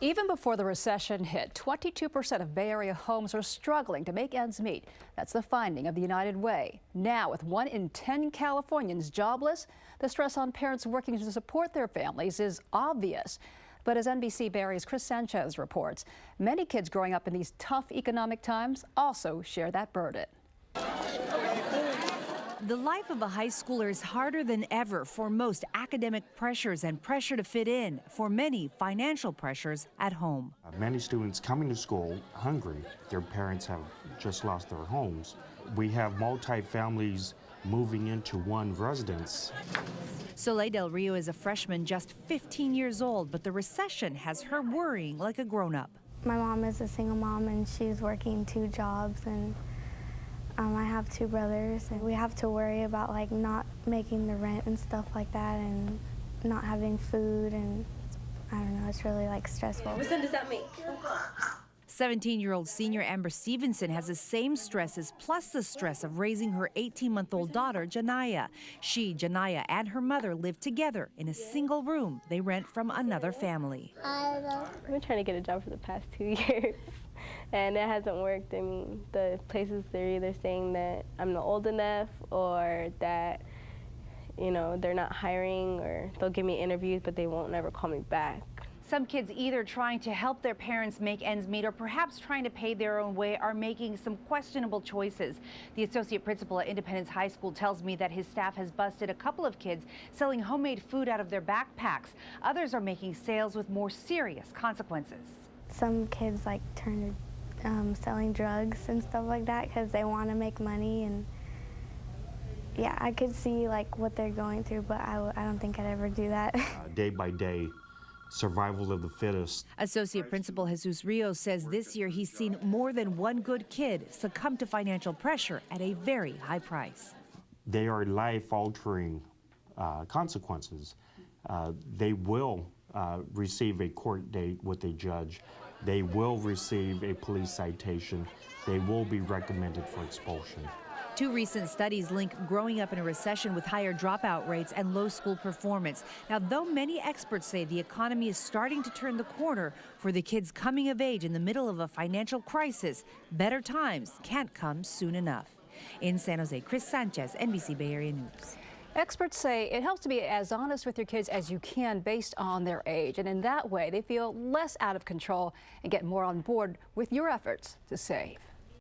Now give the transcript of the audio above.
Even before the recession hit, 22% of Bay Area homes are struggling to make ends meet. That's the finding of the United Way. Now, with 1 in 10 Californians jobless, the stress on parents working to support their families is obvious. But as NBC Bay Area's Chris Sanchez reports, many kids growing up in these tough economic times also share that burden. The life of a high schooler is harder than ever. For most, academic pressures and pressure to fit in. For many, financial pressures at home. Many students coming to school hungry. Their parents have just lost their homes. We have multi-families moving into one residence. Soleil Del Rio is a freshman just 15 years old, but the recession has her worrying like a grown-up. My mom is a single mom and she's working 2 jobs, and I have 2 brothers, and we have to worry about like not making the rent and stuff like that, and not having food, and I don't know, it's really like stressful. What does that make? 17-year-old senior Amber Stevenson has the same stresses plus the stress of raising her 18-month-old daughter, Janaya. She, Janaya, and her mother live together in a single room they rent from another family. I've been trying to get a job for the past 2 years, and it hasn't worked. I mean, the places, they're either saying that I'm not old enough, or that, you know, they're not hiring, or they'll give me interviews, but they won't never call me back. Some kids either trying to help their parents make ends meet or perhaps trying to pay their own way are making some questionable choices. The associate principal at Independence High School tells me that his staff has busted a couple of kids selling homemade food out of their backpacks. Others are making sales with more serious consequences. Some kids like turn to selling drugs and stuff like that because they want to make money, and yeah, I could see like what they're going through, but I don't think I'd ever do that. Day by day, survival of the fittest. Associate Principal Jesus Rios says this year he's seen more than one good kid succumb to financial pressure at a very high price. They are life-altering consequences. They will receive a court date with a judge. They will receive a police citation. They will be recommended for expulsion. 2 recent studies link growing up in a recession with higher dropout rates and low school performance. Now, though many experts say the economy is starting to turn the corner for the kids coming of age in the middle of a financial crisis, better times can't come soon enough. In San Jose, Chris Sanchez, NBC Bay Area News. Experts say it helps to be as honest with your kids as you can based on their age, and in that way they feel less out of control and get more on board with your efforts to save.